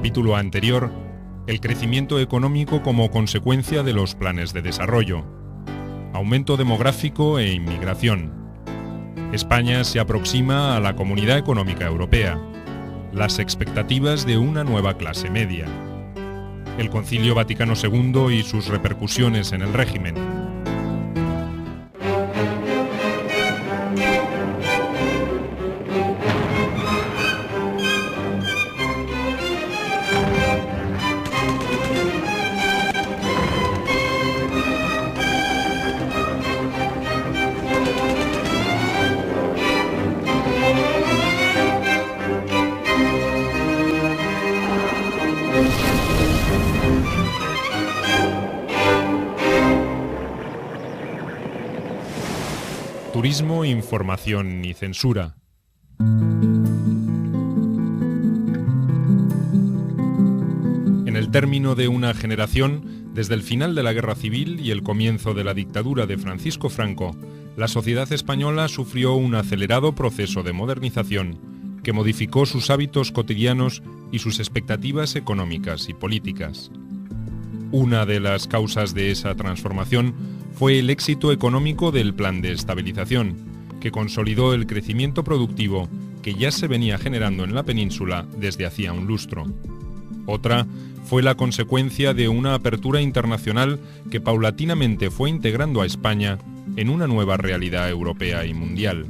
capítulo anterior, el crecimiento económico como consecuencia de los planes de desarrollo, aumento demográfico e inmigración. España se aproxima a la Comunidad Económica Europea, las expectativas de una nueva clase media, el Concilio Vaticano II y sus repercusiones en el régimen. Turismo, información y censura. En el término de una generación, desde el final de la Guerra Civil y el comienzo de la dictadura de Francisco Franco, la sociedad española sufrió un acelerado proceso de modernización que modificó sus hábitos cotidianos y sus expectativas económicas y políticas. Una de las causas de esa transformación fue el éxito económico del Plan de Estabilización, que consolidó el crecimiento productivo que ya se venía generando en la península desde hacía un lustro. Otra fue la consecuencia de una apertura internacional que paulatinamente fue integrando a España en una nueva realidad europea y mundial.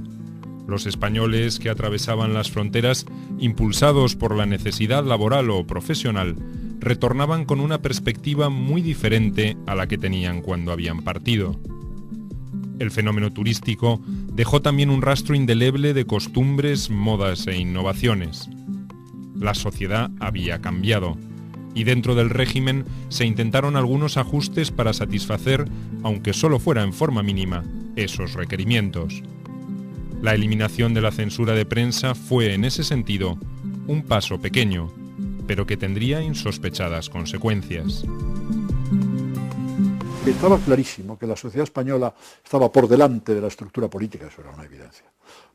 Los españoles que atravesaban las fronteras, impulsados por la necesidad laboral o profesional, retornaban con una perspectiva muy diferente a la que tenían cuando habían partido. El fenómeno turístico dejó también un rastro indeleble de costumbres, modas e innovaciones. La sociedad había cambiado, y dentro del régimen se intentaron algunos ajustes para satisfacer, aunque solo fuera en forma mínima, esos requerimientos. La eliminación de la censura de prensa fue, en ese sentido, un paso pequeño, pero que tendría insospechadas consecuencias. Estaba clarísimo que la sociedad española estaba por delante de la estructura política, eso era una evidencia.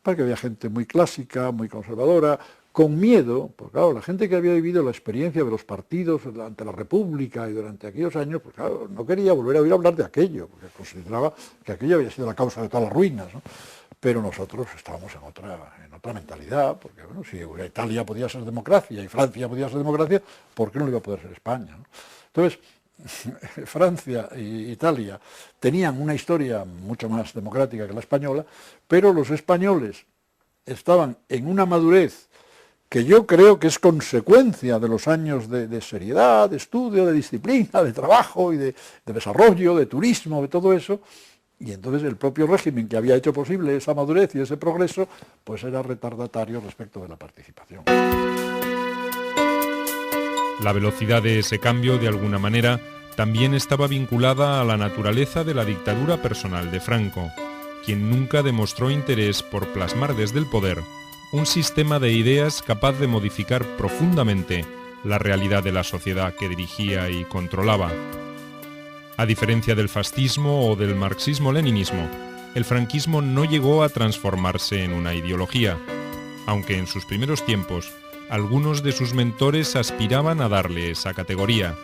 Porque había gente muy clásica, muy conservadora, con miedo, porque claro, la gente que había vivido la experiencia de los partidos ante la República y durante aquellos años, pues claro, no quería volver a oír hablar de aquello, porque consideraba que aquello había sido la causa de todas las ruinas, ¿no? Pero nosotros estábamos en otra mentalidad, porque bueno, si Italia podía ser democracia y Francia podía ser democracia, ¿por qué no lo iba a poder ser España, ¿no? Entonces, Francia e Italia tenían una historia mucho más democrática que la española, pero los españoles estaban en una madurez que yo creo que es consecuencia de los años de seriedad, de estudio, de disciplina, de trabajo y de desarrollo, de turismo, de todo eso. Y entonces el propio régimen que había hecho posible esa madurez y ese progreso, pues era retardatario respecto de la participación. La velocidad de ese cambio, de alguna manera, también estaba vinculada a la naturaleza de la dictadura personal de Franco, quien nunca demostró interés por plasmar desde el poder un sistema de ideas capaz de modificar profundamente la realidad de la sociedad que dirigía y controlaba. A diferencia del fascismo o del marxismo-leninismo, el franquismo no llegó a transformarse en una ideología, aunque en sus primeros tiempos algunos de sus mentores aspiraban a darle esa categoría.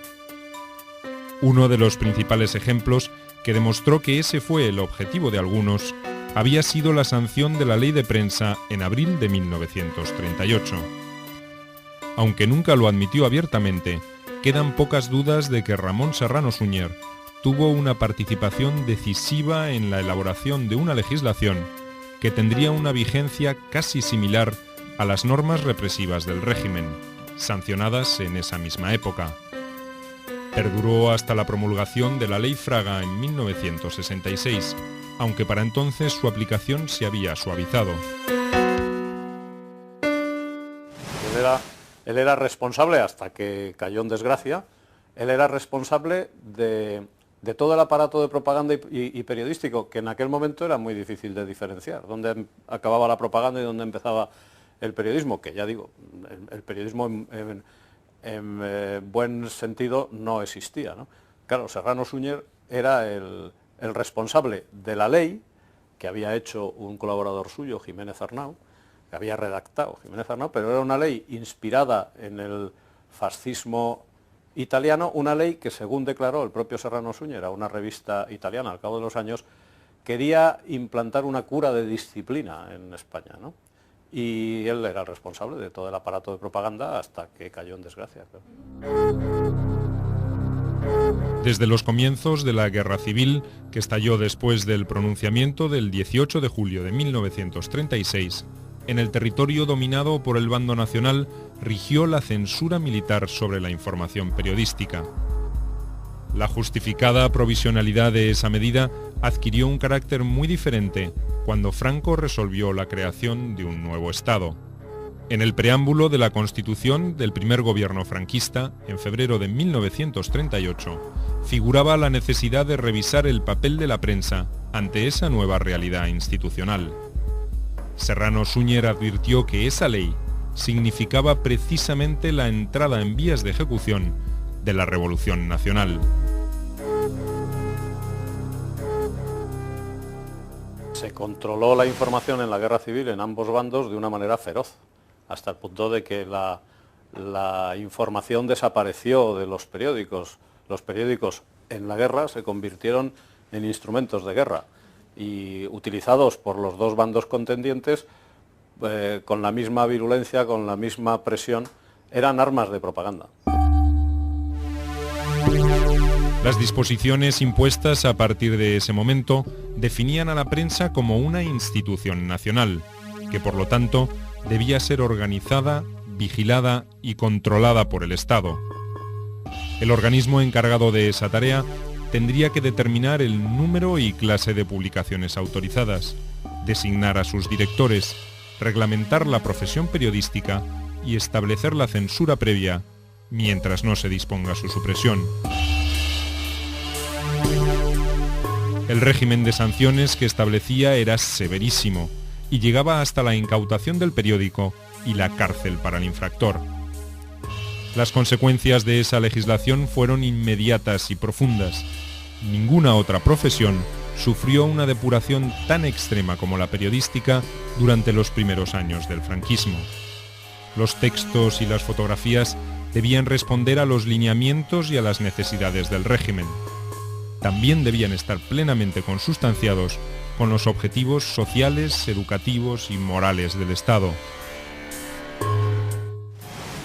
Uno de los principales ejemplos que demostró que ese fue el objetivo de algunos había sido la sanción de la ley de prensa en abril de 1938. Aunque nunca lo admitió abiertamente, quedan pocas dudas de que Ramón Serrano Suñer tuvo una participación decisiva en la elaboración de una legislación que tendría una vigencia casi similar a las normas represivas del régimen, sancionadas en esa misma época. Perduró hasta la promulgación de la Ley Fraga en 1966, aunque para entonces su aplicación se había suavizado. Él era responsable, hasta que cayó en desgracia, él era responsable de todo el aparato de propaganda y periodístico, que en aquel momento era muy difícil de diferenciar, dónde acababa la propaganda y dónde empezaba el periodismo, que ya digo, el periodismo en buen sentido no existía, ¿no? Claro, Serrano Suñer era el responsable de la ley que había hecho un colaborador suyo, Jiménez Arnau, que había redactado Jiménez Arnau, pero era una ley inspirada en el fascismo italiano, una ley que, según declaró el propio Serrano Suñer a una revista italiana al cabo de los años, quería implantar una cura de disciplina en España, ¿no? Y él era el responsable de todo el aparato de propaganda hasta que cayó en desgracia. Desde los comienzos de la Guerra Civil, que estalló después del pronunciamiento del 18 de julio de 1936, en el territorio dominado por el bando nacional rigió la censura militar sobre la información periodística. La justificada provisionalidad de esa medida adquirió un carácter muy diferente cuando Franco resolvió la creación de un nuevo Estado. En el preámbulo de la Constitución del primer gobierno franquista, en febrero de 1938, figuraba la necesidad de revisar el papel de la prensa ante esa nueva realidad institucional. Serrano Suñer advirtió que esa ley significaba precisamente la entrada en vías de ejecución de la Revolución Nacional. Se controló la información en la guerra civil en ambos bandos de una manera feroz, hasta el punto de que la información desapareció de los periódicos. Los periódicos en la guerra se convirtieron en instrumentos de guerra y utilizados por los dos bandos contendientes con la misma virulencia, con la misma presión, eran armas de propaganda. Las disposiciones impuestas a partir de ese momento definían a la prensa como una institución nacional, que por lo tanto debía ser organizada, vigilada y controlada por el Estado. El organismo encargado de esa tarea tendría que determinar el número y clase de publicaciones autorizadas, designar a sus directores, reglamentar la profesión periodística y establecer la censura previa mientras no se disponga su supresión. El régimen de sanciones que establecía era severísimo y llegaba hasta la incautación del periódico y la cárcel para el infractor. Las consecuencias de esa legislación fueron inmediatas y profundas. Ninguna otra profesión sufrió una depuración tan extrema como la periodística durante los primeros años del franquismo. Los textos y las fotografías debían responder a los lineamientos y a las necesidades del régimen. También debían estar plenamente consustanciados con los objetivos sociales, educativos y morales del Estado.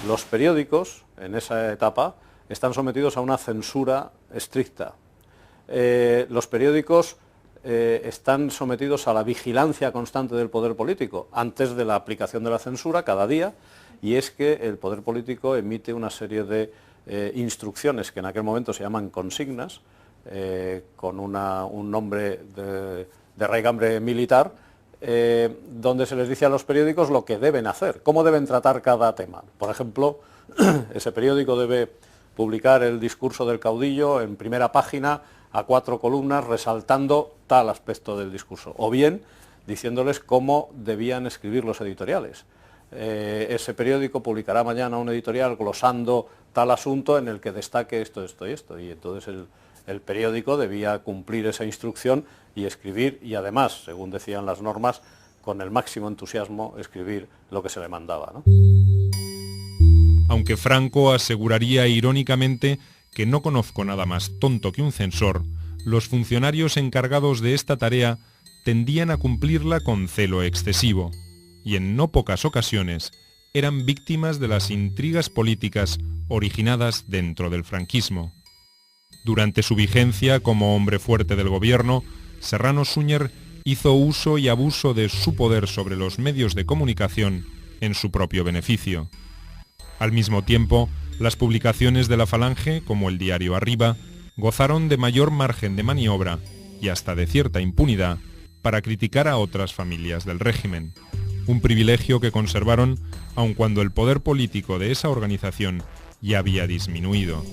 Los periódicos, en esa etapa, están sometidos a una censura estricta. Los periódicos están sometidos a la vigilancia constante del poder político, antes de la aplicación de la censura cada día, y es que el poder político emite una serie de instrucciones que en aquel momento se llaman consignas, con un nombre de raigambre militar, donde se les dice a los periódicos lo que deben hacer, cómo deben tratar cada tema. Por ejemplo, ese periódico debe publicar el discurso del caudillo en primera página a 4 columnas resaltando tal aspecto del discurso, o bien diciéndoles cómo debían escribir los editoriales. Ese periódico publicará mañana un editorial glosando tal asunto en el que destaque esto, esto y esto, y entonces el periódico debía cumplir esa instrucción y escribir, y además, según decían las normas, con el máximo entusiasmo escribir lo que se le mandaba, ¿no? Aunque Franco aseguraría irónicamente que no conozco nada más tonto que un censor, los funcionarios encargados de esta tarea tendían a cumplirla con celo excesivo, y en no pocas ocasiones eran víctimas de las intrigas políticas originadas dentro del franquismo. Durante su vigencia como hombre fuerte del gobierno, Serrano Suñer hizo uso y abuso de su poder sobre los medios de comunicación en su propio beneficio. Al mismo tiempo, las publicaciones de la Falange, como el diario Arriba, gozaron de mayor margen de maniobra y hasta de cierta impunidad para criticar a otras familias del régimen, un privilegio que conservaron aun cuando el poder político de esa organización ya había disminuido.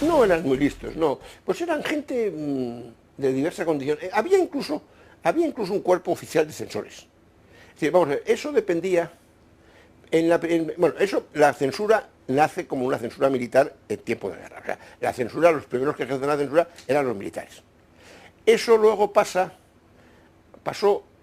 No eran muy listos, no, pues eran gente de diversa condición. Había incluso un cuerpo oficial de censores. Es decir, vamos a ver, eso dependía. La censura nace como una censura militar en tiempo de guerra. O sea, la censura, los primeros que ejercen la censura eran los militares. Eso luego pasó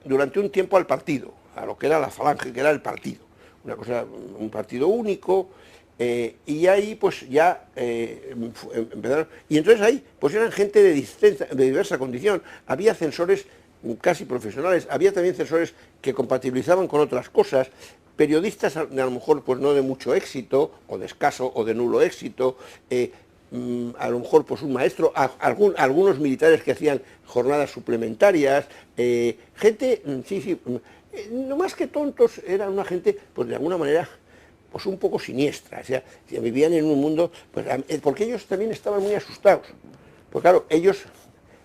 durante un tiempo al partido, a lo que era la Falange, que era el partido. un partido único, y ahí pues ya empezaron, y entonces ahí pues eran gente de diversa condición, había censores casi profesionales, había también censores que compatibilizaban con otras cosas, periodistas a lo mejor pues no de mucho éxito, o de escaso o de nulo éxito, a lo mejor pues un maestro, algunos militares que hacían jornadas suplementarias, gente, no más que tontos, era una gente pues de alguna manera pues un poco siniestra, o sea, vivían en un mundo, pues, porque ellos también estaban muy asustados, pues claro, ellos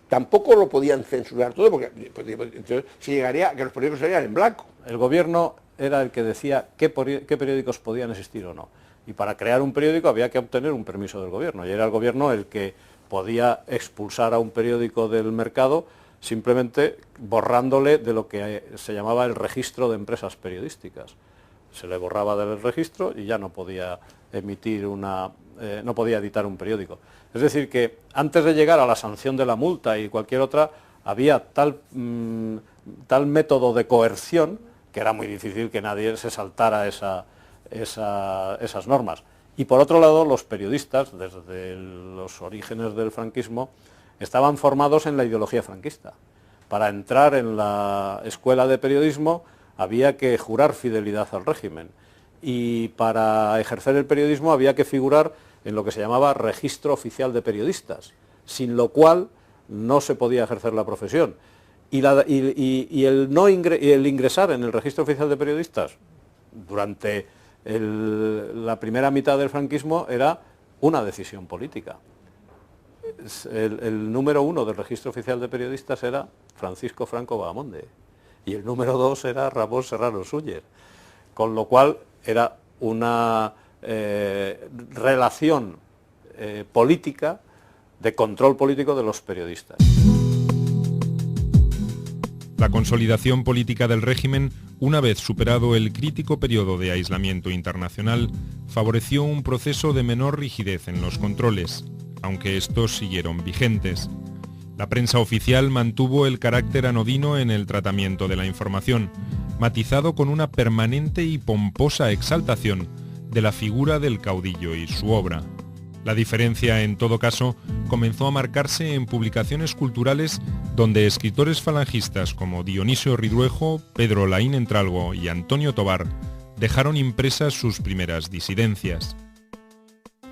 tampoco lo podían censurar todo, porque entonces se llegaría a que los periódicos salieran en blanco. El gobierno era el que decía qué periódicos podían existir o no. Y para crear un periódico había que obtener un permiso del gobierno. Y era el gobierno el que podía expulsar a un periódico del mercado simplemente borrándole de lo que se llamaba el registro de empresas periodísticas. Se le borraba del registro y ya no podía emitir no podía editar un periódico. Es decir, que antes de llegar a la sanción de la multa y cualquier otra, había tal método de coerción que era muy difícil que nadie se saltara esas normas. Y por otro lado, los periodistas, desde los orígenes del franquismo, estaban formados en la ideología franquista. Para entrar en la escuela de periodismo había que jurar fidelidad al régimen, y para ejercer el periodismo había que figurar en lo que se llamaba registro oficial de periodistas, sin lo cual no se podía ejercer la profesión. Y el ingresar en el registro oficial de periodistas durante la primera mitad del franquismo era una decisión política. El número 1 del registro oficial de periodistas era Francisco Franco Bahamonde y el número 2 era Ramón Serrano Súñer, con lo cual era una relación política, de control político de los periodistas. La consolidación política del régimen, una vez superado el crítico periodo de aislamiento internacional, favoreció un proceso de menor rigidez en los controles, aunque estos siguieron vigentes. La prensa oficial mantuvo el carácter anodino en el tratamiento de la información, matizado con una permanente y pomposa exaltación de la figura del caudillo y su obra. La diferencia, en todo caso, comenzó a marcarse en publicaciones culturales donde escritores falangistas como Dionisio Ridruejo, Pedro Laín Entralgo y Antonio Tobar dejaron impresas sus primeras disidencias.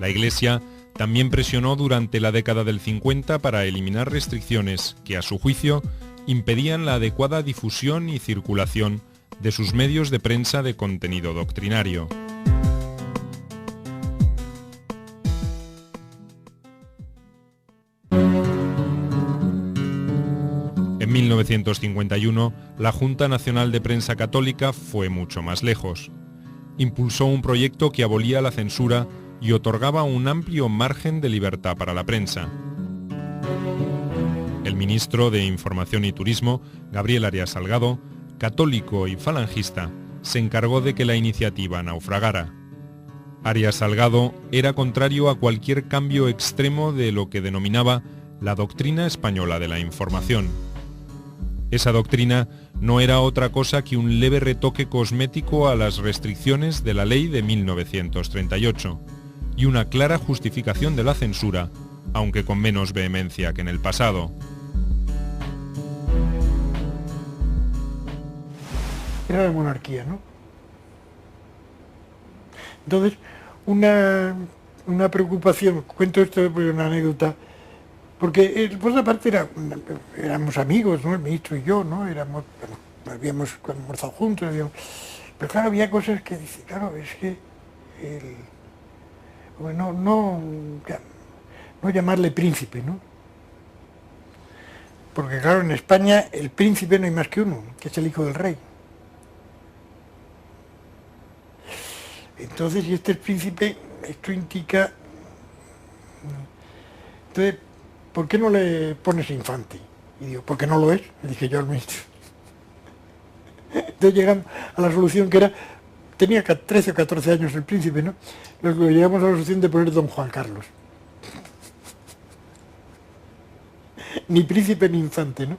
La Iglesia también presionó durante la década del 50 para eliminar restricciones que, a su juicio, impedían la adecuada difusión y circulación de sus medios de prensa de contenido doctrinario. En 1951, la Junta Nacional de Prensa Católica fue mucho más lejos. Impulsó un proyecto que abolía la censura y otorgaba un amplio margen de libertad para la prensa. El ministro de Información y Turismo, Gabriel Arias Salgado, católico y falangista, se encargó de que la iniciativa naufragara. Arias Salgado era contrario a cualquier cambio extremo de lo que denominaba la doctrina española de la información. Esa doctrina no era otra cosa que un leve retoque cosmético a las restricciones de la ley de 1938 y una clara justificación de la censura, aunque con menos vehemencia que en el pasado. Era la monarquía, ¿no? Entonces, una preocupación, cuento esto por una anécdota, porque por otra parte éramos amigos, ¿no? El ministro y yo, ¿no? Habíamos almorzado juntos, pero claro, había cosas que dice, claro, es que no llamarle príncipe, ¿no? Porque claro, en España el príncipe no hay más que uno, que es el hijo del rey. Entonces, si este es príncipe, esto indica... Entonces, ¿por qué no le pones infante? Y digo, ¿por qué no lo es? Le dije yo al ministro. Entonces llegamos a la solución que era, tenía 13 o 14 años el príncipe, ¿no? Luego llegamos a la solución de poner don Juan Carlos. Ni príncipe ni infante, ¿no?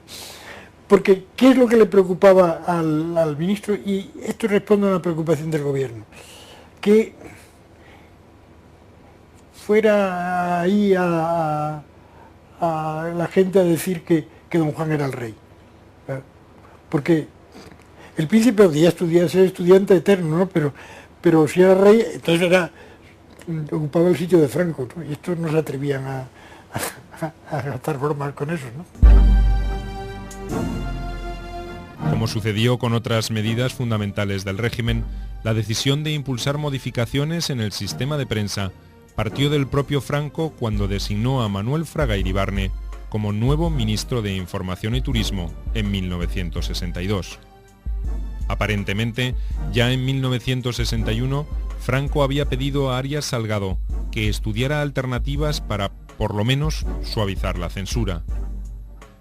Porque, ¿qué es lo que le preocupaba al ministro? Y esto responde a una preocupación del gobierno. Que fuera ahí a la gente a decir que don Juan era el rey. Porque el príncipe podía ser estudiante eterno, ¿no? Pero si era rey, entonces ocupaba el sitio de Franco, ¿no? Y estos no se atrevían a gastar bromas con eso, ¿no? Como sucedió con otras medidas fundamentales del régimen, la decisión de impulsar modificaciones en el sistema de prensa partió del propio Franco cuando designó a Manuel Fraga Iribarne como nuevo ministro de Información y Turismo en 1962. Aparentemente, ya en 1961, Franco había pedido a Arias Salgado que estudiara alternativas para, por lo menos, suavizar la censura.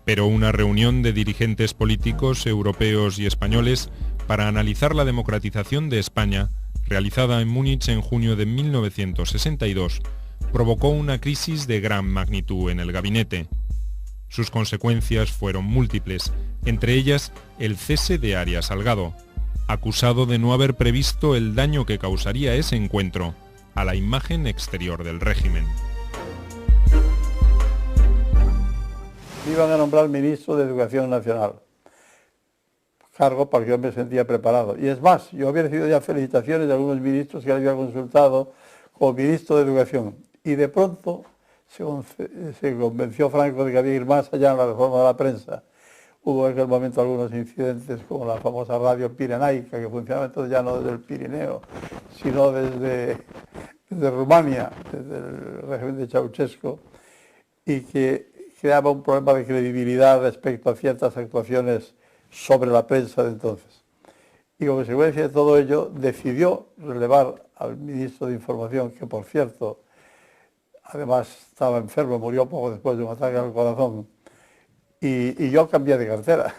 Pero una reunión de dirigentes políticos europeos y españoles para analizar la democratización de España, realizada en Múnich en junio de 1962, provocó una crisis de gran magnitud en el gabinete. Sus consecuencias fueron múltiples, entre ellas el cese de Arias Salgado, acusado de no haber previsto el daño que causaría ese encuentro a la imagen exterior del régimen. Me iban a nombrar ministro de Educación Nacional, cargo para que yo me sentía preparado. Y es más, yo había recibido ya felicitaciones de algunos ministros que había consultado como ministro de Educación. Y de pronto se convenció Franco de que había que ir más allá en la reforma de la prensa. Hubo en aquel momento algunos incidentes como la famosa radio pirenaica, que funcionaba entonces ya no desde el Pirineo, sino desde Rumania, desde el régimen de Ceausescu, y que creaba un problema de credibilidad respecto a ciertas actuaciones sobre la prensa de entonces. Y como consecuencia de todo ello, decidió relevar al ministro de Información, que por cierto, además estaba enfermo, murió poco después de un ataque al corazón, y yo cambié de cartera.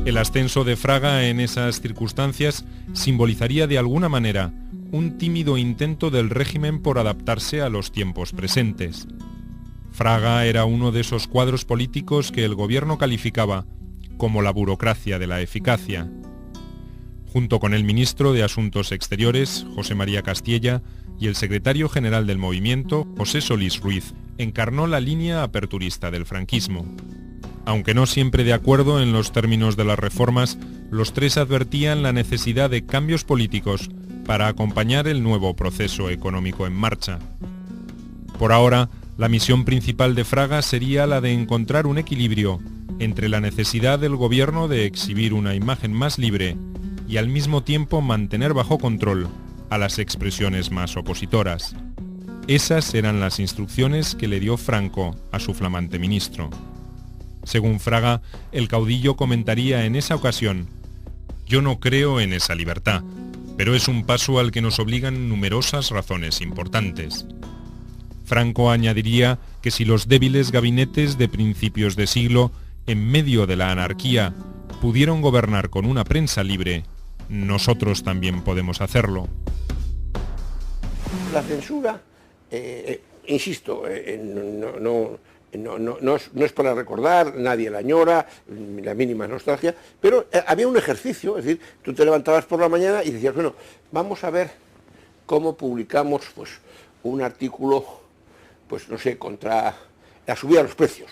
El ascenso de Fraga en esas circunstancias simbolizaría de alguna manera un tímido intento del régimen por adaptarse a los tiempos presentes. Fraga era uno de esos cuadros políticos que el gobierno calificaba como la burocracia de la eficacia. Junto con el ministro de Asuntos Exteriores, José María Castiella, y el secretario general del movimiento, José Solís Ruiz, encarnó la línea aperturista del franquismo. Aunque no siempre de acuerdo en los términos de las reformas, los tres advertían la necesidad de cambios políticos para acompañar el nuevo proceso económico en marcha. Por ahora, la misión principal de Fraga sería la de encontrar un equilibrio entre la necesidad del gobierno de exhibir una imagen más libre y al mismo tiempo mantener bajo control a las expresiones más opositoras. Esas eran las instrucciones que le dio Franco a su flamante ministro. Según Fraga, el caudillo comentaría en esa ocasión: «Yo no creo en esa libertad, pero es un paso al que nos obligan numerosas razones importantes». Franco añadiría que si los débiles gabinetes de principios de siglo, en medio de la anarquía, pudieron gobernar con una prensa libre, nosotros también podemos hacerlo. La censura, insisto, no es para recordar, nadie la añora, la mínima nostalgia, pero había un ejercicio, es decir, tú te levantabas por la mañana y decías, bueno, vamos a ver cómo publicamos pues, un artículo, pues no sé, contra la subida de los precios.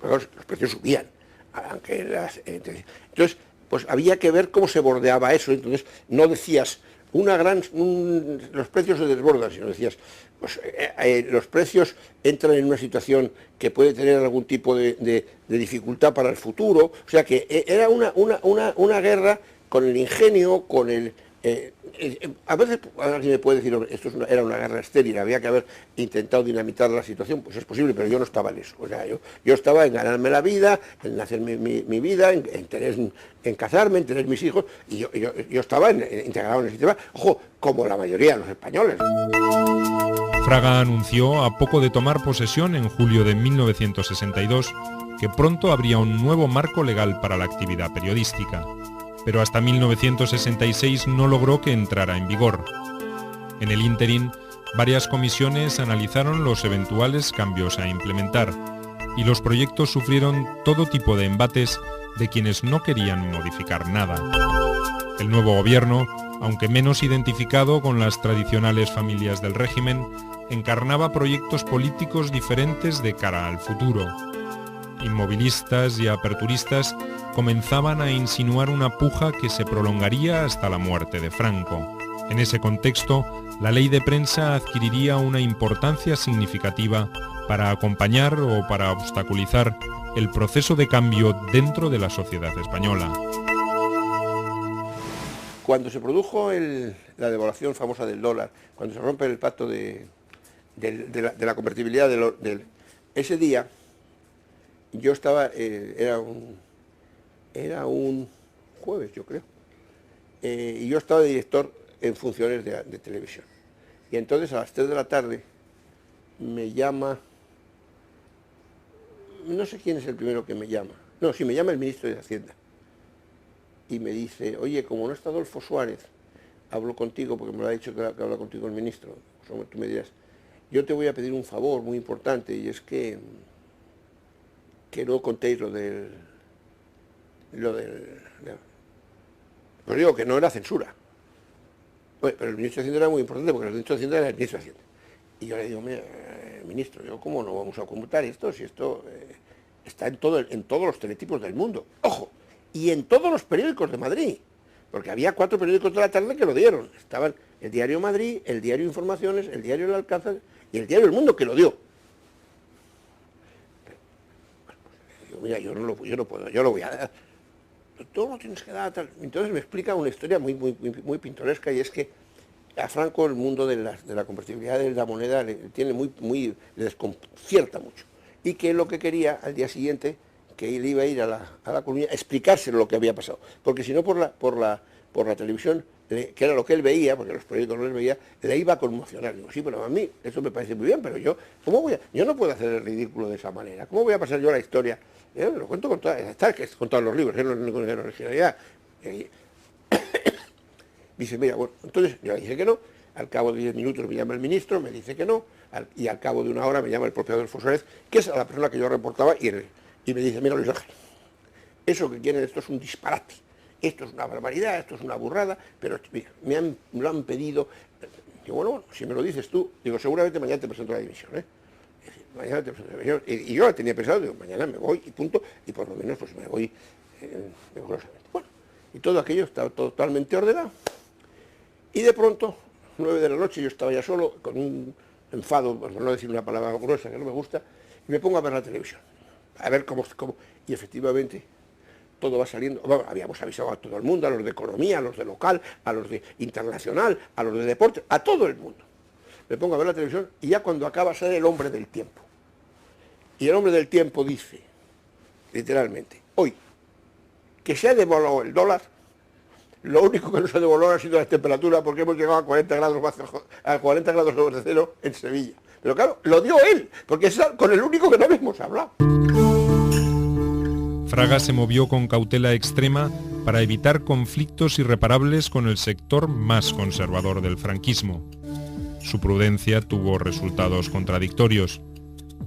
Porque los precios subían, aunque entonces, pues había que ver cómo se bordeaba eso, entonces no decías los precios se desbordan, sino decías, pues, los precios entran en una situación que puede tener algún tipo de dificultad para el futuro, o sea que era una guerra con el ingenio, con el... a veces alguien me puede decir, esto era una guerra estéril, había que haber intentado dinamitar la situación, pues es posible, pero yo no estaba en eso, o sea, yo estaba en ganarme la vida, en hacer mi vida, en casarme, en tener mis hijos, y yo estaba integrado en el sistema, ojo, como la mayoría de los españoles. Fraga anunció, a poco de tomar posesión en julio de 1962, que pronto habría un nuevo marco legal para la actividad periodística, pero hasta 1966 no logró que entrara en vigor. En el ínterin, varias comisiones analizaron los eventuales cambios a implementar, y los proyectos sufrieron todo tipo de embates de quienes no querían modificar nada. El nuevo gobierno, aunque menos identificado con las tradicionales familias del régimen, encarnaba proyectos políticos diferentes de cara al futuro. Inmovilistas y aperturistas comenzaban a insinuar una puja que se prolongaría hasta la muerte de Franco. En ese contexto, la ley de prensa adquiriría una importancia significativa para acompañar o para obstaculizar el proceso de cambio dentro de la sociedad española. Cuando se produjo la devaluación famosa del dólar, cuando se rompe el pacto de la convertibilidad ese día, yo estaba, era un jueves, yo creo, y yo estaba de director en funciones de televisión. Y entonces a las 3 de la tarde me llama, no sé quién es el primero que me llama, no, sí, me llama el ministro de Hacienda, y me dice, oye, como no está Adolfo Suárez, hablo contigo, porque me lo ha dicho que habla contigo el ministro, tú me dirás, yo te voy a pedir un favor muy importante, y es que no contéis lo del... Pues digo que no era censura. Bueno, pero el ministro de Hacienda era muy importante, porque el ministro de Hacienda era el ministro de Hacienda. Y yo le digo, mira, ministro, ¿cómo no vamos a conmutar esto si esto está en todos los teletipos del mundo? ¡Ojo! Y en todos los periódicos de Madrid, porque había 4 periódicos de la tarde que lo dieron. Estaban el Diario Madrid, el Diario Informaciones, el Diario El Alcázar y el Diario El Mundo, que lo dio. Digo, mira, yo no puedo, yo lo voy a dar. Tú no tienes que dar tal. Entonces me explica una historia muy pintoresca, y es que a Franco el mundo de la convertibilidad de la moneda le desconcierta mucho. Y que lo que quería al día siguiente, que él iba a ir a la Coruña a explicárselo lo que había pasado. Porque si no por la televisión, que era lo que él veía, porque los proyectos no les veía, le iba a conmocionar. Digo, sí, pero a mí eso me parece muy bien, pero yo no puedo hacer el ridículo de esa manera. ¿Cómo voy a pasar yo la historia? Lo cuento con todos los libros, no es ninguna originalidad. Dice, mira, bueno, entonces yo le dije que no, al cabo de 10 minutos me llama el ministro, me dice que no, y al cabo de 1 hora me llama el propio Adolfo Suárez, que es la persona que yo reportaba, y me dice, mira, Luis Ángel, eso que quieren, esto es un disparate, esto es una barbaridad, esto es una burrada, pero mira, me lo han pedido. Digo, bueno, si me lo dices tú, digo, seguramente mañana te presento la dimisión, mañana te presento la dimisión. Y yo la tenía pensado, digo, mañana me voy y punto, y por lo menos pues me voy rigurosamente. Bueno, y todo aquello estaba totalmente ordenado. Y de pronto, 9 de la noche, yo estaba ya solo, con un enfado, por no decir una palabra gruesa que no me gusta, y me pongo a ver la televisión, a ver cómo, y efectivamente todo va saliendo. Bueno, habíamos avisado a todo el mundo, a los de economía, a los de local, a los de internacional, a los de deporte, a todo el mundo. Me pongo a ver la televisión y ya cuando acaba sale el hombre del tiempo. Y el hombre del tiempo dice, literalmente, hoy, que se ha devaluado el dólar, lo único que no se ha devaluado ha sido la temperatura, porque hemos llegado a 40 grados sobre cero en Sevilla. Pero claro, lo dio él, porque es con el único que no habíamos hablado. Fraga se movió con cautela extrema para evitar conflictos irreparables con el sector más conservador del franquismo. Su prudencia tuvo resultados contradictorios.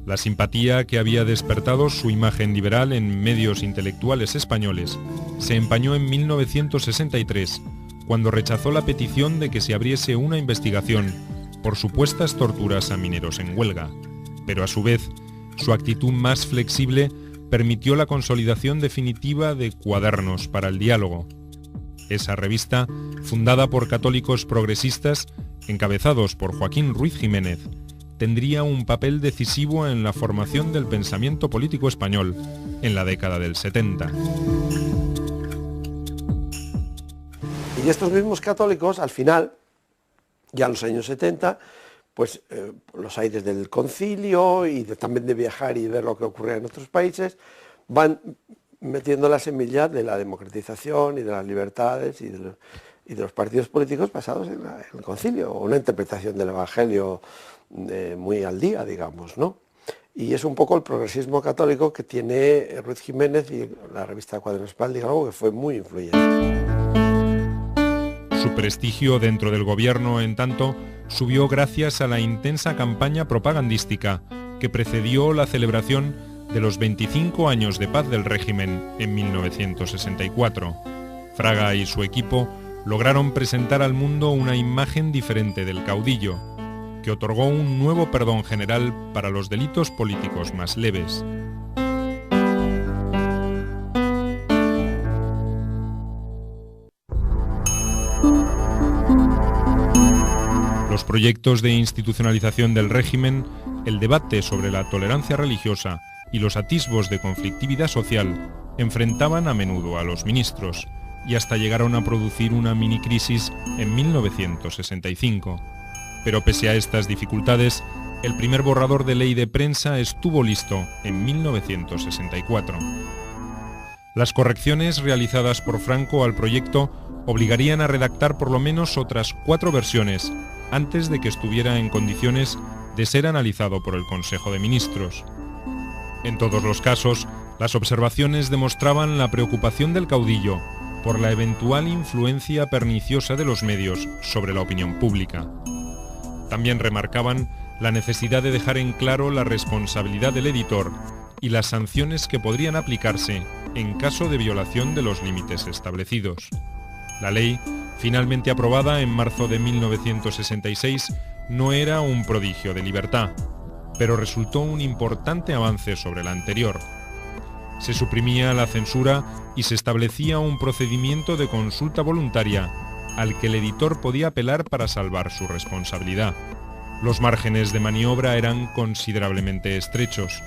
La simpatía que había despertado su imagen liberal en medios intelectuales españoles se empañó en 1963, cuando rechazó la petición de que se abriese una investigación por supuestas torturas a mineros en huelga. Pero a su vez, su actitud más flexible permitió la consolidación definitiva de Cuadernos para el Diálogo. Esa revista, fundada por católicos progresistas, encabezados por Joaquín Ruiz Jiménez, tendría un papel decisivo en la formación del pensamiento político español en la década del 70. Y estos mismos católicos, al final, ya en los años 70, pues los aires del concilio y también de viajar y ver lo que ocurre en otros países, van metiendo la semilla de la democratización y de las libertades y de los partidos políticos basados en el concilio, una interpretación del Evangelio muy al día, digamos, ¿no? Y es un poco el progresismo católico que tiene Ruiz Jiménez y la revista Cuadernos para el Diálogo, que fue muy influyente. Su prestigio dentro del gobierno, en tanto, subió gracias a la intensa campaña propagandística que precedió la celebración de los 25 años de paz del régimen en 1964. Fraga y su equipo lograron presentar al mundo una imagen diferente del caudillo, que otorgó un nuevo perdón general para los delitos políticos más leves. Los proyectos de institucionalización del régimen, el debate sobre la tolerancia religiosa y los atisbos de conflictividad social enfrentaban a menudo a los ministros y hasta llegaron a producir una minicrisis en 1965. Pero pese a estas dificultades, el primer borrador de ley de prensa estuvo listo en 1964. Las correcciones realizadas por Franco al proyecto obligarían a redactar por lo menos otras 4 versiones antes de que estuviera en condiciones de ser analizado por el Consejo de Ministros. En todos los casos, las observaciones demostraban la preocupación del caudillo por la eventual influencia perniciosa de los medios sobre la opinión pública. También remarcaban la necesidad de dejar en claro la responsabilidad del editor y las sanciones que podrían aplicarse en caso de violación de los límites establecidos. La ley, finalmente aprobada en marzo de 1966, no era un prodigio de libertad, pero resultó un importante avance sobre la anterior. Se suprimía la censura y se establecía un procedimiento de consulta voluntaria al que el editor podía apelar para salvar su responsabilidad. Los márgenes de maniobra eran considerablemente estrechos.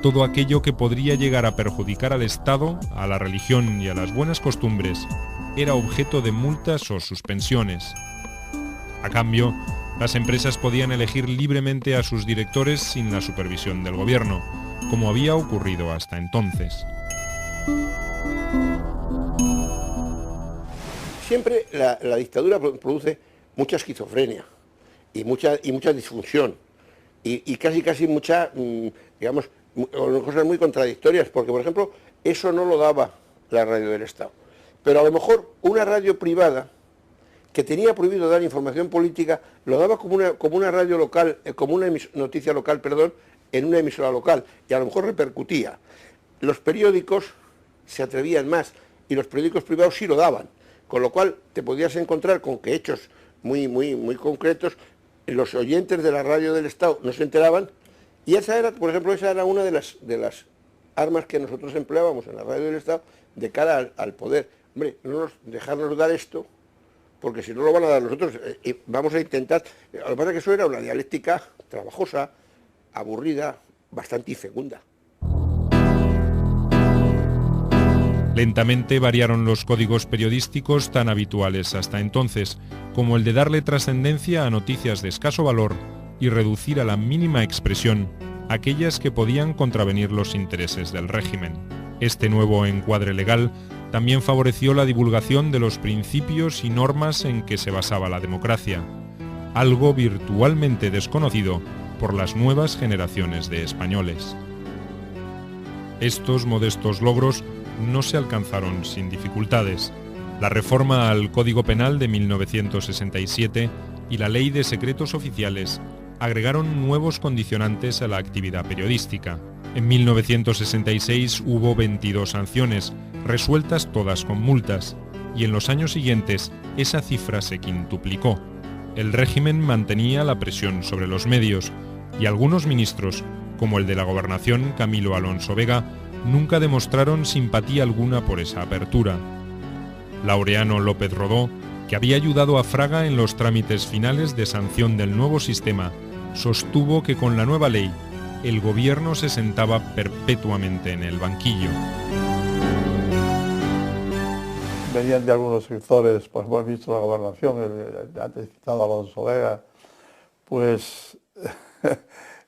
Todo aquello que podría llegar a perjudicar al Estado, a la religión y a las buenas costumbres era objeto de multas o suspensiones. A cambio, las empresas podían elegir libremente a sus directores sin la supervisión del gobierno, como había ocurrido hasta entonces. Siempre la dictadura produce mucha esquizofrenia y mucha disfunción y casi mucha, digamos, cosas muy contradictorias, porque por ejemplo eso no lo daba la radio del Estado, pero a lo mejor una radio privada que tenía prohibido dar información política lo daba como una radio local, como una noticia local, perdón, en una emisora local, y a lo mejor repercutía. Los periódicos se atrevían más y los periódicos privados sí lo daban, con lo cual te podías encontrar con que hechos muy concretos, los oyentes de la radio del Estado no se enteraban, y esa era, por ejemplo, una de las armas que nosotros empleábamos en la radio del Estado de cara al poder. Hombre, dejarnos dar esto, porque si no lo van a dar nosotros, vamos a intentar. Lo que pasa es que eso era una dialéctica trabajosa, aburrida, bastante infecunda. Lentamente variaron los códigos periodísticos tan habituales hasta entonces, como el de darle trascendencia a noticias de escaso valor y reducir a la mínima expresión aquellas que podían contravenir los intereses del régimen. Este nuevo encuadre legal también favoreció la divulgación de los principios y normas en que se basaba la democracia, algo virtualmente desconocido por las nuevas generaciones de españoles. Estos modestos logros no se alcanzaron sin dificultades. La reforma al Código Penal de 1967 y la Ley de Secretos Oficiales agregaron nuevos condicionantes a la actividad periodística. En 1966 hubo 22 sanciones, resueltas todas con multas, y en los años siguientes esa cifra se quintuplicó. El régimen mantenía la presión sobre los medios, y algunos ministros, como el de la Gobernación, Camilo Alonso Vega, nunca demostraron simpatía alguna por esa apertura. Laureano López Rodó, que había ayudado a Fraga en los trámites finales de sanción del nuevo sistema, sostuvo que con la nueva ley el gobierno se sentaba perpetuamente en el banquillo. Venían de algunos sectores, pues hemos visto la Gobernación, el antes citado Alonso Vega, pues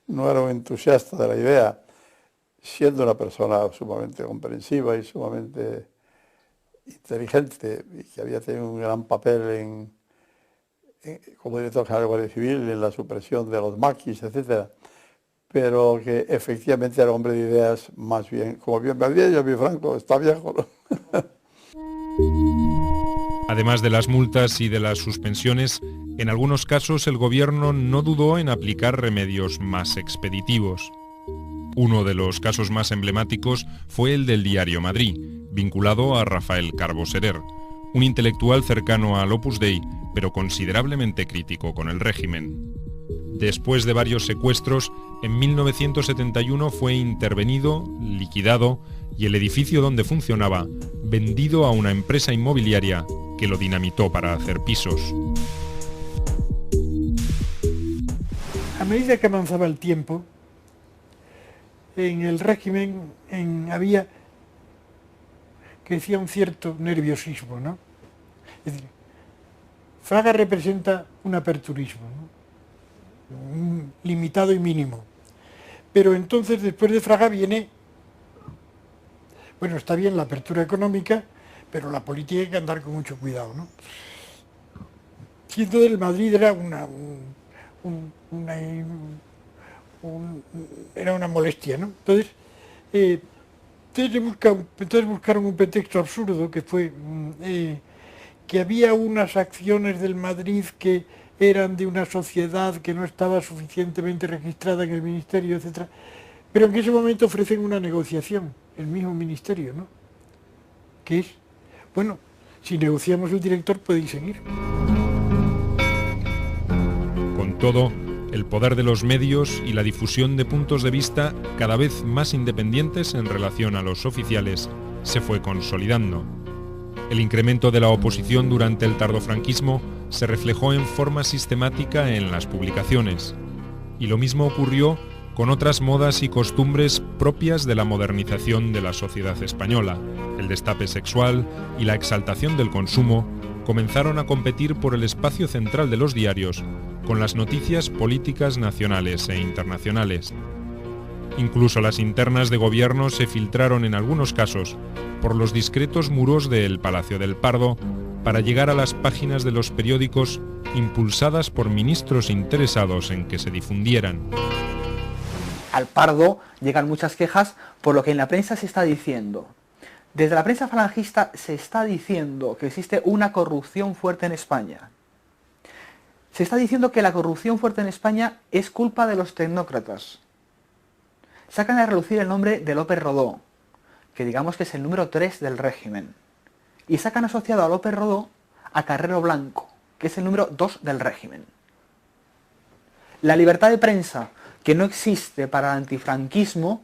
no era un entusiasta de la idea, siendo una persona sumamente comprensiva y sumamente inteligente, y que había tenido un gran papel como director general de Guardia Civil en la supresión de los maquis, etc. Pero que efectivamente era hombre de ideas más bien, como bien me había dicho Franco, está viejo, ¿no? Además de las multas y de las suspensiones, en algunos casos el gobierno no dudó en aplicar remedios más expeditivos. Uno de los casos más emblemáticos fue el del diario Madrid, vinculado a Rafael Carbó Serer, un intelectual cercano al Opus Dei, pero considerablemente crítico con el régimen. Después de varios secuestros, en 1971 fue intervenido, liquidado y el edificio donde funcionaba vendido a una empresa inmobiliaria que lo dinamitó para hacer pisos. A medida que avanzaba el tiempo, en el régimen crecía un cierto nerviosismo, ¿no? Es decir, Fraga representa un aperturismo, ¿no? Limitado y mínimo. Pero entonces, después de Fraga viene, bueno, está bien la apertura económica, pero la política hay que andar con mucho cuidado, ¿no? Y entonces el Madrid era era una molestia, ¿no? Entonces buscaron un pretexto absurdo que fue que había unas acciones del Madrid que eran de una sociedad que no estaba suficientemente registrada en el ministerio, etc. Pero en ese momento ofrecen una negociación, el mismo ministerio, ¿no? Que es, bueno, si negociamos el director podéis seguir. Con todo, el poder de los medios y la difusión de puntos de vista cada vez más independientes en relación a los oficiales se fue consolidando. El incremento de la oposición durante el tardofranquismo se reflejó en forma sistemática en las publicaciones, y lo mismo ocurrió con otras modas y costumbres propias de la modernización de la sociedad española. El destape sexual y la exaltación del consumo comenzaron a competir por el espacio central de los diarios con las noticias políticas nacionales e internacionales. Incluso las internas de gobierno se filtraron en algunos casos por los discretos muros del Palacio del Pardo para llegar a las páginas de los periódicos impulsadas por ministros interesados en que se difundieran. Al Pardo llegan muchas quejas por lo que en la prensa se está diciendo. Desde la prensa falangista se está diciendo que existe una corrupción fuerte en España. Se está diciendo que la corrupción fuerte en España es culpa de los tecnócratas. Sacan a relucir el nombre de López Rodó, que digamos que es el número 3 del régimen. Y sacan asociado a López Rodó a Carrero Blanco, que es el número 2 del régimen. La libertad de prensa, que no existe para el antifranquismo,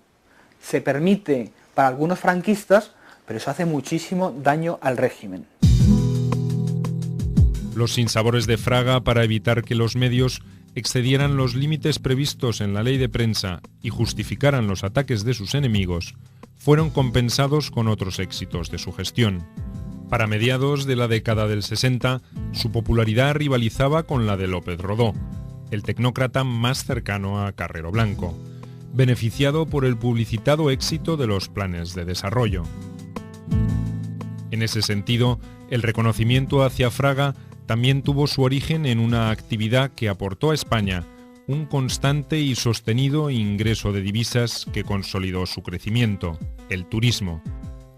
se permite para algunos franquistas, pero eso hace muchísimo daño al régimen. Los sinsabores de Fraga para evitar que los medios excedieran los límites previstos en la ley de prensa y justificaran los ataques de sus enemigos, fueron compensados con otros éxitos de su gestión. Para mediados de la década del 60, su popularidad rivalizaba con la de López Rodó, el tecnócrata más cercano a Carrero Blanco, beneficiado por el publicitado éxito de los planes de desarrollo. En ese sentido, el reconocimiento hacia Fraga también tuvo su origen en una actividad que aportó a España un constante y sostenido ingreso de divisas que consolidó su crecimiento, el turismo.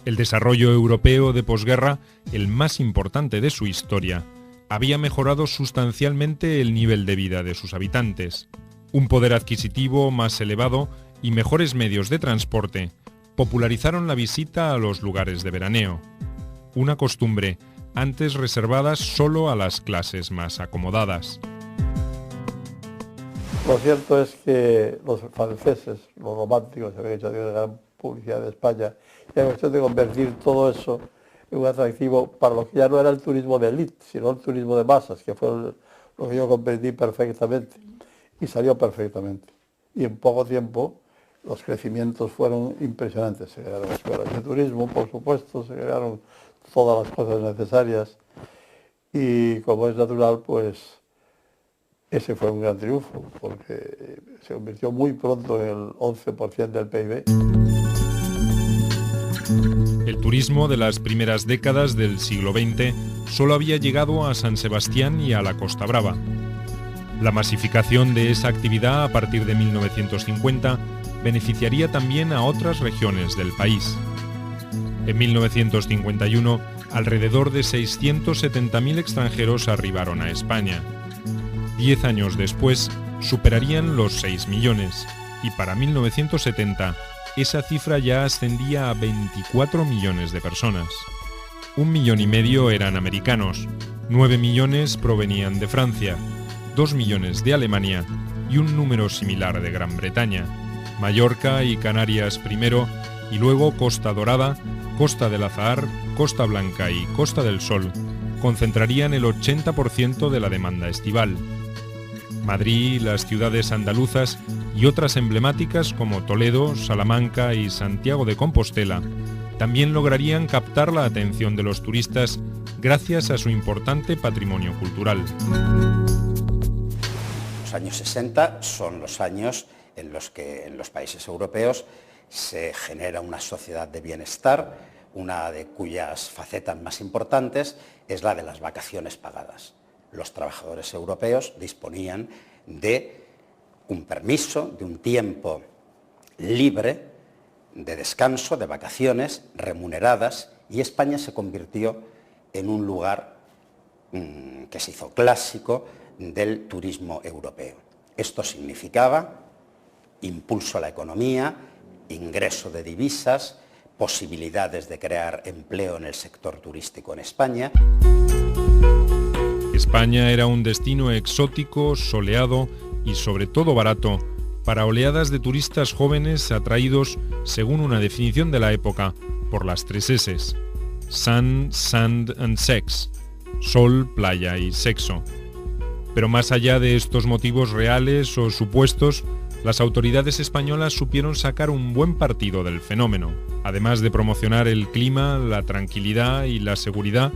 El desarrollo europeo de posguerra, el más importante de su historia, había mejorado sustancialmente el nivel de vida de sus habitantes. Un poder adquisitivo más elevado y mejores medios de transporte popularizaron la visita a los lugares de veraneo, una costumbre antes reservadas solo a las clases más acomodadas. Lo cierto es que los franceses, los románticos, se habían hecho de gran publicidad de España, y la cuestión de convertir todo eso en un atractivo para lo que ya no era el turismo de élite, sino el turismo de masas, que fue lo que yo comprendí perfectamente, y salió perfectamente. Y en poco tiempo los crecimientos fueron impresionantes. Se crearon escuelas de turismo, por supuesto, se crearon todas las cosas necesarias, y como es natural, pues ese fue un gran triunfo, porque se convirtió muy pronto en el 11% del PIB. El turismo de las primeras décadas del siglo XX solo había llegado a San Sebastián y a la Costa Brava. La masificación de esa actividad a partir de 1950 beneficiaría también a otras regiones del país. En 1951, alrededor de 670.000 extranjeros arribaron a España. 10 años después, superarían los 6 millones, y para 1970 esa cifra ya ascendía a 24 millones de personas. 1,5 millones eran americanos, 9 millones provenían de Francia, 2 millones de Alemania y un número similar de Gran Bretaña. Mallorca y Canarias primero, y luego Costa Dorada, Costa del Azahar, Costa Blanca y Costa del Sol concentrarían el 80% de la demanda estival. Madrid, las ciudades andaluzas y otras emblemáticas como Toledo, Salamanca y Santiago de Compostela también lograrían captar la atención de los turistas gracias a su importante patrimonio cultural. Los años 60 son los años en los que en los países europeos se genera una sociedad de bienestar, una de cuyas facetas más importantes es la de las vacaciones pagadas. Los trabajadores europeos disponían de un permiso, de un tiempo libre de descanso, de vacaciones remuneradas, y España se convirtió en un lugar que se hizo clásico del turismo europeo. Esto significaba impulso a la economía, ingreso de divisas, posibilidades de crear empleo en el sector turístico en España. España era un destino exótico, soleado y sobre todo barato para oleadas de turistas jóvenes atraídos, según una definición de la época, por las 3 S's: Sun, Sand and Sex, sol, playa y sexo. Pero más allá de estos motivos reales o supuestos, las autoridades españolas supieron sacar un buen partido del fenómeno. Además de promocionar el clima, la tranquilidad y la seguridad,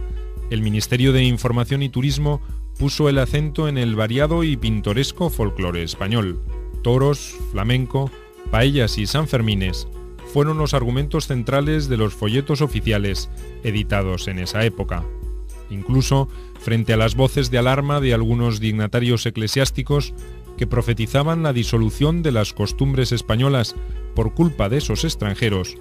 el Ministerio de Información y Turismo puso el acento en el variado y pintoresco folclore español. Toros, flamenco, paellas y sanfermines fueron los argumentos centrales de los folletos oficiales editados en esa época. Incluso, frente a las voces de alarma de algunos dignatarios eclesiásticos que profetizaban la disolución de las costumbres españolas por culpa de esos extranjeros,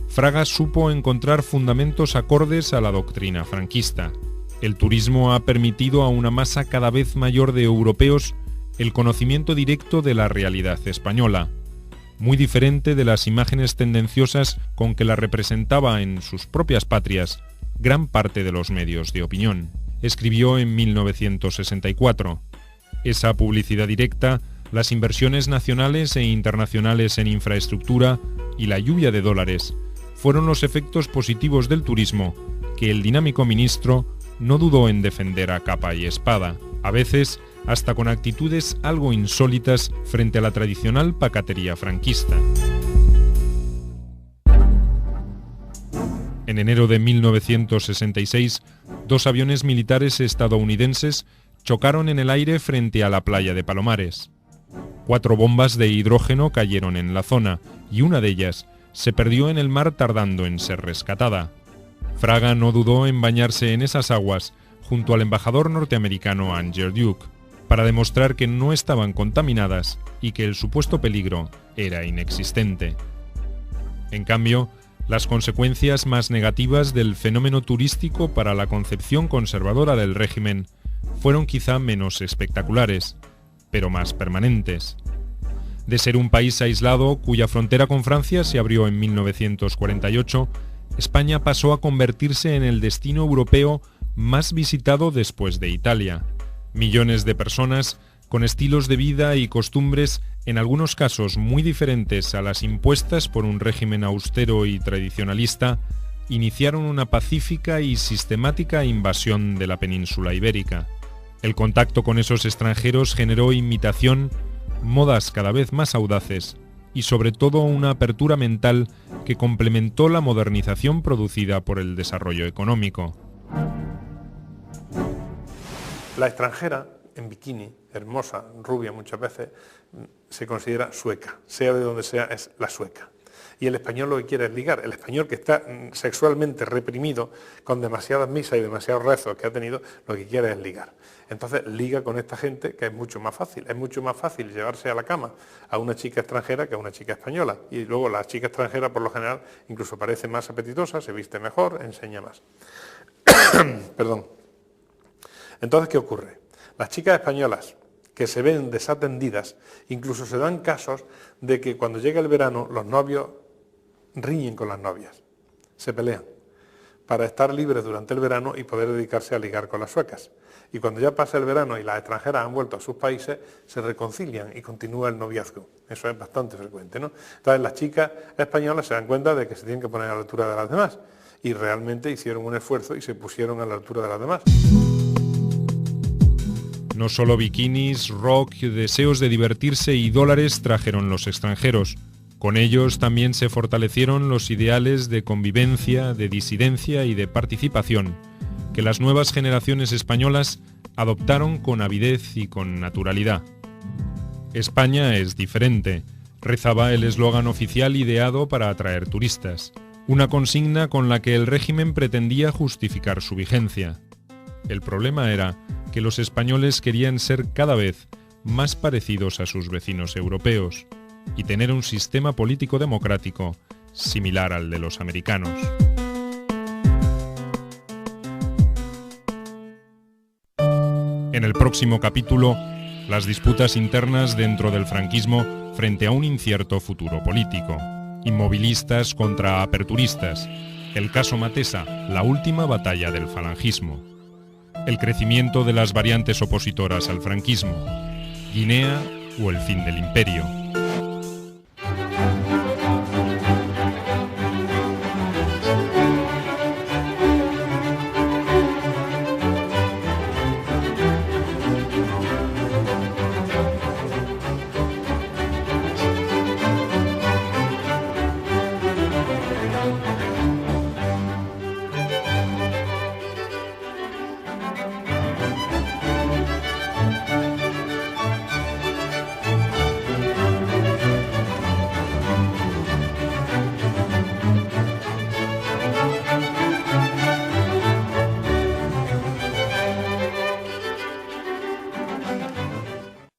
Fraga supo encontrar fundamentos acordes a la doctrina franquista. El turismo ha permitido a una masa cada vez mayor de europeos el conocimiento directo de la realidad española, muy diferente de las imágenes tendenciosas con que la representaba en sus propias patrias gran parte de los medios de opinión. Escribió en 1964. Esa publicidad directa, las inversiones nacionales e internacionales en infraestructura y la lluvia de dólares fueron los efectos positivos del turismo que el dinámico ministro no dudó en defender a capa y espada, a veces hasta con actitudes algo insólitas frente a la tradicional pacatería franquista. En enero de 1966, 2 aviones militares estadounidenses chocaron en el aire frente a la playa de Palomares. 4 bombas de hidrógeno cayeron en la zona y una de ellas se perdió en el mar tardando en ser rescatada. Fraga no dudó en bañarse en esas aguas junto al embajador norteamericano Andrew Duke para demostrar que no estaban contaminadas y que el supuesto peligro era inexistente. En cambio, las consecuencias más negativas del fenómeno turístico para la concepción conservadora del régimen fueron quizá menos espectaculares, pero más permanentes. De ser un país aislado cuya frontera con Francia se abrió en 1948, España pasó a convertirse en el destino europeo más visitado después de Italia. Millones de personas, con estilos de vida y costumbres en algunos casos muy diferentes a las impuestas por un régimen austero y tradicionalista, iniciaron una pacífica y sistemática invasión de la península ibérica. El contacto con esos extranjeros generó imitación, modas cada vez más audaces y sobre todo una apertura mental que complementó la modernización producida por el desarrollo económico. La extranjera, en bikini, hermosa, rubia muchas veces, se considera sueca, sea de donde sea, es la sueca. Y el español lo que quiere es ligar. El español que está sexualmente reprimido, con demasiadas misas y demasiados rezos que ha tenido, lo que quiere es ligar. Entonces liga con esta gente, que es mucho más fácil. Es mucho más fácil llevarse a la cama a una chica extranjera que a una chica española. Y luego la chica extranjera, por lo general, incluso parece más apetitosa, se viste mejor, enseña más. Perdón. Entonces, ¿qué ocurre? Las chicas españolas que se ven desatendidas. Incluso se dan casos de que cuando llega el verano los novios riñen con las novias, se pelean, para estar libres durante el verano y poder dedicarse a ligar con las suecas. Y cuando ya pasa el verano y las extranjeras han vuelto a sus países, se reconcilian y continúa el noviazgo. Eso es bastante frecuente, ¿no? Entonces las chicas españolas se dan cuenta de que se tienen que poner a la altura de las demás y realmente hicieron un esfuerzo y se pusieron a la altura de las demás. No solo bikinis, rock, deseos de divertirse y dólares trajeron los extranjeros. Con ellos también se fortalecieron los ideales de convivencia, de disidencia y de participación que las nuevas generaciones españolas adoptaron con avidez y con naturalidad. España es diferente, rezaba el eslogan oficial ideado para atraer turistas, una consigna con la que el régimen pretendía justificar su vigencia. El problema era que los españoles querían ser cada vez más parecidos a sus vecinos europeos y tener un sistema político democrático similar al de los americanos. En el próximo capítulo, las disputas internas dentro del franquismo frente a un incierto futuro político. Inmovilistas contra aperturistas. El caso Matesa, la última batalla del falangismo. El crecimiento de las variantes opositoras al franquismo. Guinea o el fin del imperio.